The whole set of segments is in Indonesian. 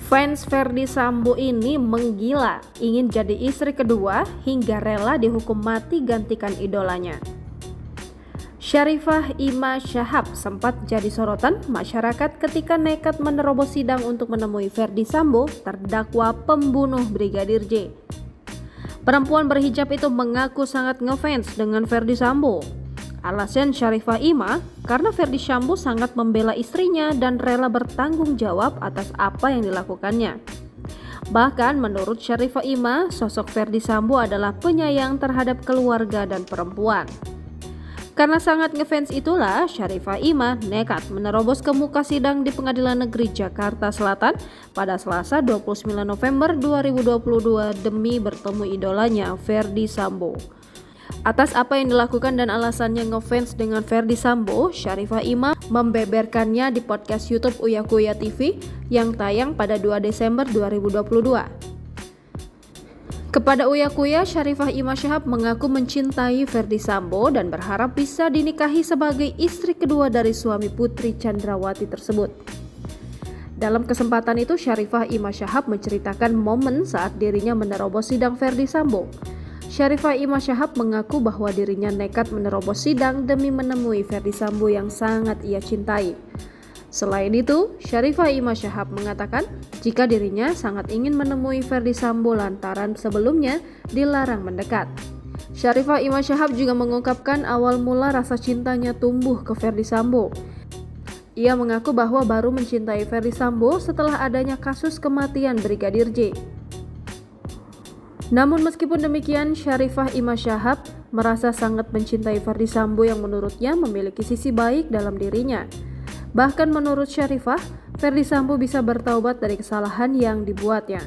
Fans Ferdy Sambo ini menggila, ingin jadi istri kedua hingga rela dihukum mati gantikan idolanya. Sharifah Ima Shahab sempat jadi sorotan masyarakat ketika nekat menerobos sidang untuk menemui Ferdy Sambo, terdakwa pembunuh Brigadir J. Perempuan berhijab itu mengaku sangat ngefans dengan Ferdy Sambo. Alasan Sharifah Ima, karena Ferdy Sambo sangat membela istrinya dan rela bertanggung jawab atas apa yang dilakukannya. Bahkan menurut Sharifah Ima, sosok Ferdy Sambo adalah penyayang terhadap keluarga dan perempuan. Karena sangat ngefans itulah, Sharifah Ima nekat menerobos ke muka sidang di Pengadilan Negeri Jakarta Selatan pada Selasa 29 November 2022 demi bertemu idolanya Ferdy Sambo. Atas apa yang dilakukan dan alasannya ngefans dengan Ferdy Sambo, Sharifah Ima membeberkannya di podcast YouTube Uya Kuya TV yang tayang pada 2 Desember 2022. Kepada Uya Kuya, Sharifah Ima Shahab mengaku mencintai Ferdy Sambo dan berharap bisa dinikahi sebagai istri kedua dari suami Putri Chandrawati tersebut. Dalam kesempatan itu, Sharifah Ima Shahab menceritakan momen saat dirinya menerobos sidang Ferdy Sambo. Sharifah Ima Shahab mengaku bahwa dirinya nekat menerobos sidang demi menemui Ferdy Sambo yang sangat ia cintai. Selain itu, Sharifah Ima Shahab mengatakan jika dirinya sangat ingin menemui Ferdy Sambo lantaran sebelumnya dilarang mendekat. Sharifah Ima Shahab juga mengungkapkan awal mula rasa cintanya tumbuh ke Ferdy Sambo. Ia mengaku bahwa baru mencintai Ferdy Sambo setelah adanya kasus kematian Brigadir J. Namun meskipun demikian, Sharifah Ima Shahab merasa sangat mencintai Ferdy Sambo yang menurutnya memiliki sisi baik dalam dirinya. Bahkan menurut Sharifah, Ferdy Sambo bisa bertaubat dari kesalahan yang dibuatnya.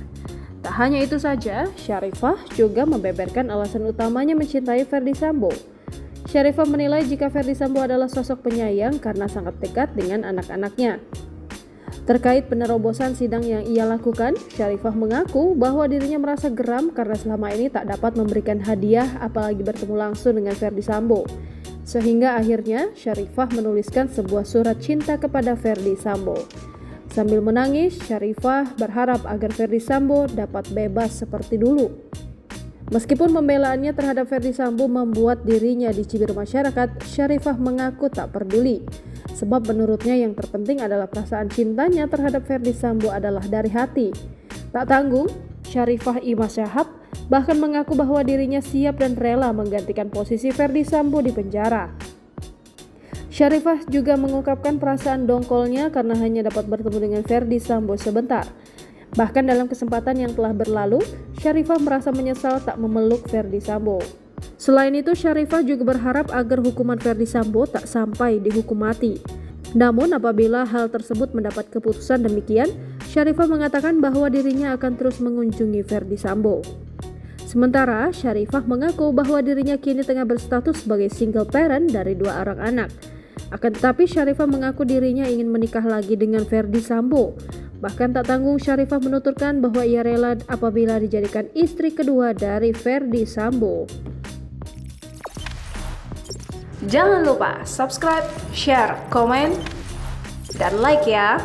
Tak hanya itu saja, Sharifah juga membeberkan alasan utamanya mencintai Ferdy Sambo. Sharifah menilai jika Ferdy Sambo adalah sosok penyayang karena sangat dekat dengan anak-anaknya. Terkait penerobosan sidang yang ia lakukan, Sharifah mengaku bahwa dirinya merasa geram karena selama ini tak dapat memberikan hadiah apalagi bertemu langsung dengan Ferdy Sambo. Sehingga akhirnya Sharifah menuliskan sebuah surat cinta kepada Ferdy Sambo. Sambil menangis, Sharifah berharap agar Ferdy Sambo dapat bebas seperti dulu. Meskipun pembelaannya terhadap Ferdy Sambo membuat dirinya dicibir masyarakat, Sharifah mengaku tak peduli. Sebab menurutnya yang terpenting adalah perasaan cintanya terhadap Ferdy Sambo adalah dari hati. Tak tanggung, Sharifah Ima Shahab bahkan mengaku bahwa dirinya siap dan rela menggantikan posisi Ferdy Sambo di penjara. Sharifah juga mengungkapkan perasaan dongkolnya karena hanya dapat bertemu dengan Ferdy Sambo sebentar. Bahkan dalam kesempatan yang telah berlalu, Sharifah merasa menyesal tak memeluk Ferdy Sambo. Selain itu, Sharifah juga berharap agar hukuman Ferdy Sambo tak sampai dihukum mati. Namun apabila hal tersebut mendapat keputusan demikian, Sharifah mengatakan bahwa dirinya akan terus mengunjungi Ferdy Sambo. Sementara Sharifah mengaku bahwa dirinya kini tengah berstatus sebagai single parent dari 2 orang anak. Akan tetapi Sharifah mengaku dirinya ingin menikah lagi dengan Ferdy Sambo. Bahkan tak tanggung, Sharifah menuturkan bahwa ia rela apabila dijadikan istri kedua dari Ferdy Sambo. Jangan lupa subscribe, share, komen, dan like ya.